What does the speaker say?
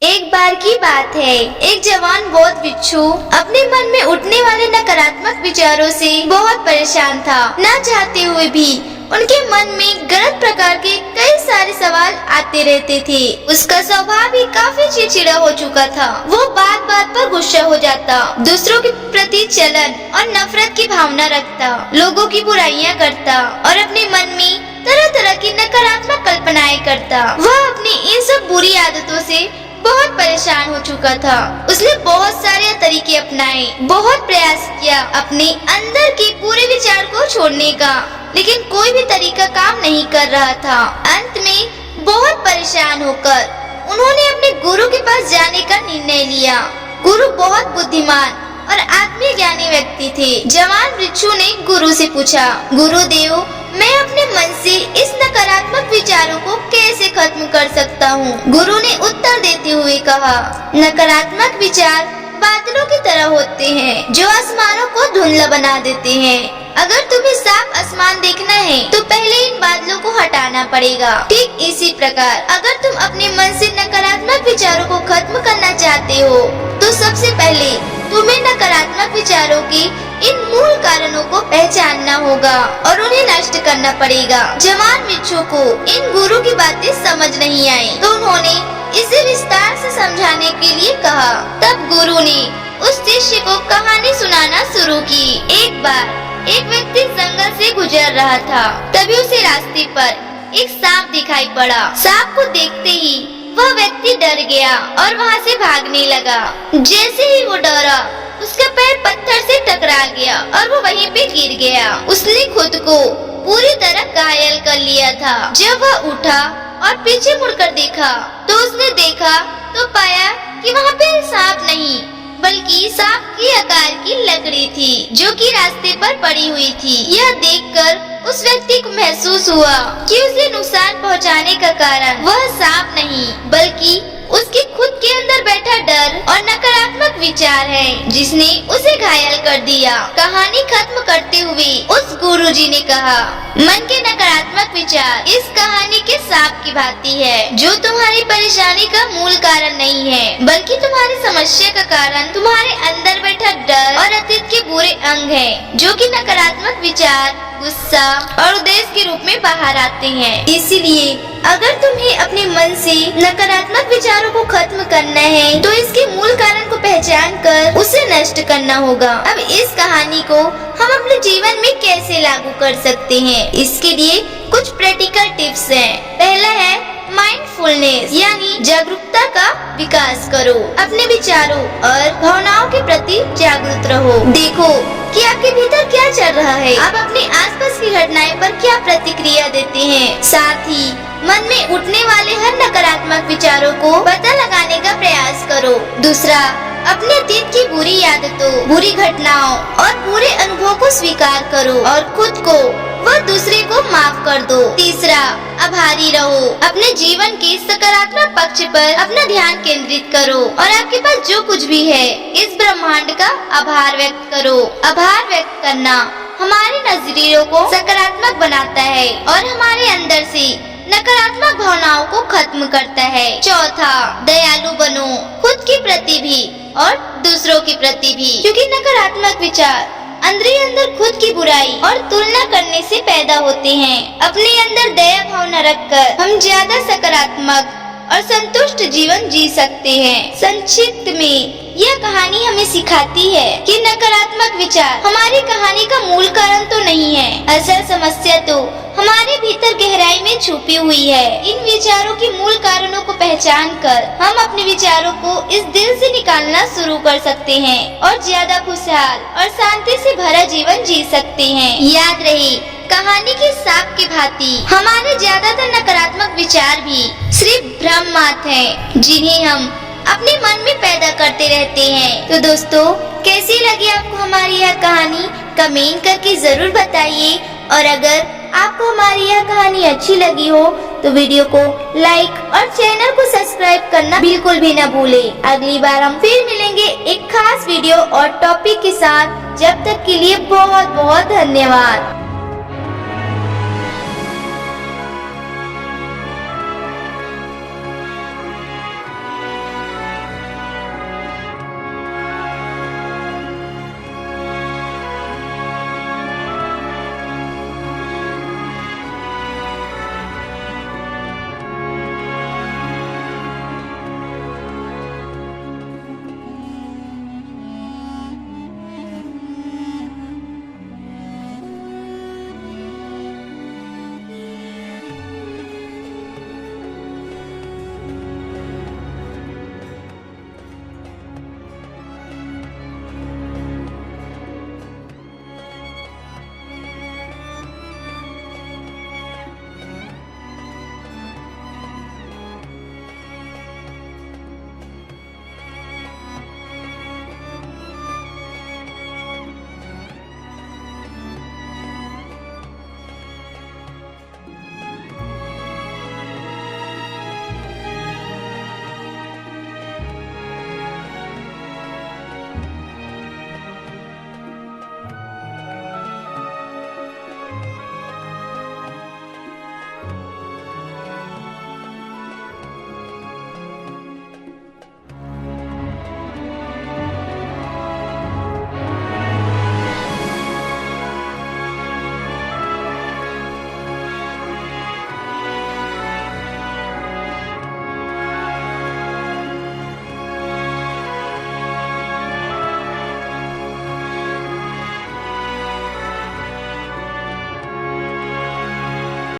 एक बार की बात है, एक जवान बौद्ध भिक्षु अपने मन में उठने वाले नकारात्मक विचारों से बहुत परेशान था। न चाहते हुए भी उनके मन में गलत प्रकार के कई सारे सवाल आते रहते थे। उसका स्वभाव भी काफी चिड़चिड़ा हो चुका था। वो बात बात पर गुस्सा हो जाता, दूसरों के प्रति जलन और नफरत की भावना रखता, लोगों की बुराइयां करता और अपने मन में तरह तरह की नकारात्मक कल्पनाएं करता। वह अपनी इन सब बुरी आदतों से बहुत परेशान हो चुका था। उसने बहुत सारे तरीके अपनाए, बहुत प्रयास किया अपने अंदर के पूरे विचार को छोड़ने का, लेकिन कोई भी तरीका काम नहीं कर रहा था। अंत में बहुत परेशान होकर उन्होंने अपने गुरु के पास जाने का निर्णय लिया। गुरु बहुत बुद्धिमान और आत्मज्ञानी व्यक्ति थे। जवान भिक्षु ने गुरु से पूछा, गुरुदेव, मैं अपने मन से इस नकारात्मक विचारों को कैसे खत्म कर सकता हूँ? गुरु ने उत्तर देते हुए कहा, नकारात्मक विचार बादलों की तरह होते हैं जो आसमानों को धुंधला बना देते हैं। अगर तुम्हें साफ आसमान देखना है तो पहले इन बादलों को हटाना पड़ेगा। ठीक इसी प्रकार अगर तुम अपने मन से नकारात्मक विचारों को खत्म करना चाहते हो तो सबसे पहले तुम्हें नकारात्मक विचारों के इन मूल कारणों को पहचानना होगा और उन्हें नष्ट करना पड़ेगा। जवान भिक्षु को इन गुरु की बातें समझ नहीं आई तो उन्होंने इसे विस्तार से समझाने के लिए कहा। तब गुरु ने उस शिष्य को कहानी सुनाना शुरू की। एक बार एक व्यक्ति जंगल से गुजर रहा था, तभी उसे रास्ते पर एक सांप दिखाई पड़ा। सांप को देखते ही वह व्यक्ति डर गया और वहाँ से भागने लगा। जैसे ही वो डरा, उसका पैर पत्थर से टकरा गया और वो वहीं पे गिर गया। उसने खुद को पूरी तरह घायल कर लिया था। जब वह उठा और पीछे मुड़कर देखा तो उसने देखा तो पाया कि वहाँ पे सांप नहीं बल्कि सांप की आकार की लकड़ी थी जो कि रास्ते पर पड़ी हुई थी। यह देखकर उस व्यक्ति को महसूस हुआ कि उसे नुकसान पहुंचाने का कारण वह सांप नहीं बल्कि उसके खुद के अंदर बैठा डर और नकारात्मक विचार है जिसने उसे घायल कर दिया। कहानी खत्म करते हुए उस गुरुजी ने कहा, मन के नकारात्मक विचार इस कहानी के सांप की भांति है जो तुम्हारी परेशानी का मूल कारण नहीं है बल्कि तुम्हारी समस्या का कारण तुम्हारे अंदर बैठा डर और अतीत के बुरे अंग है जो कि नकारात्मक विचार, गुस्सा और उद्देश्य के रूप में बाहर आते हैं। इसीलिए अगर तुम्हें अपने मन से नकारात्मक विचारों को खत्म करना है तो इसके मूल कारण को पहचान कर उसे नष्ट करना होगा। अब इस कहानी को हम अपने जीवन में कैसे लागू कर सकते हैं, इसके लिए कुछ प्रैक्टिकल टिप्स हैं। पहला है माइंडफुलनेस, यानी जागरूकता का विकास करो। अपने विचारों और भावनाओं के प्रति जागरूक रहो। देखो कि आपके भीतर क्या चल रहा है, आप अपने आसपास की घटनाएं पर क्या प्रतिक्रिया देते हैं। साथ ही मन में उठने वाले हर नकारात्मक विचारों को पता लगाने का प्रयास करो। दूसरा, अपने अतीत की बुरी आदतों, बुरी घटनाओं और बुरे अनुभवों को स्वीकार करो और खुद को व दूसरे को माफ कर दो। तीसरा, आभारी रहो। अपने जीवन के सकारात्मक पक्ष पर अपना ध्यान केंद्रित करो और आपके पास जो कुछ भी है इस ब्रह्मांड का आभार व्यक्त करो। आभार व्यक्त करना हमारे नजरियों को सकारात्मक बनाता है और हमारे अंदर से नकारात्मक भावनाओं को खत्म करता है। चौथा, दयालु बनो, खुद के प्रति भी और दूसरों के प्रति भी, क्योंकि नकारात्मक विचार अंदर ही अंदर खुद की बुराई और तुलना करने से पैदा होते हैं। अपने अंदर दया भावना रखकर हम ज्यादा सकारात्मक और संतुष्ट जीवन जी सकते हैं। संक्षिप्त में यह कहानी हमें सिखाती है कि नकारात्मक विचार हमारी कहानी का मूल कारण तो नहीं है, असल समस्या तो हमारे भीतर गहराई में छुपी हुई है। इन विचारों के मूल कारणों को पहचान कर हम अपने विचारों को इस दिल से निकालना शुरू कर सकते हैं और ज्यादा खुशहाल और शांति से भरा जीवन जी सकते हैं। याद रहे, कहानी के सांप की भांति हमारे ज्यादातर नकारात्मक विचार भी सिर्फ भ्रम मात्र हैं जिन्हें हम अपने मन में पैदा करते रहते हैं। तो दोस्तों, कैसी लगी आपको हमारी यह कहानी, कमेंट करके जरूर बताइए। और अगर आपको हमारी यह कहानी अच्छी लगी हो तो वीडियो को लाइक और चैनल को सब्सक्राइब करना बिल्कुल भी न भूलें। अगली बार हम फिर मिलेंगे एक खास वीडियो और टॉपिक के साथ। जब तक के लिए बहुत बहुत धन्यवाद।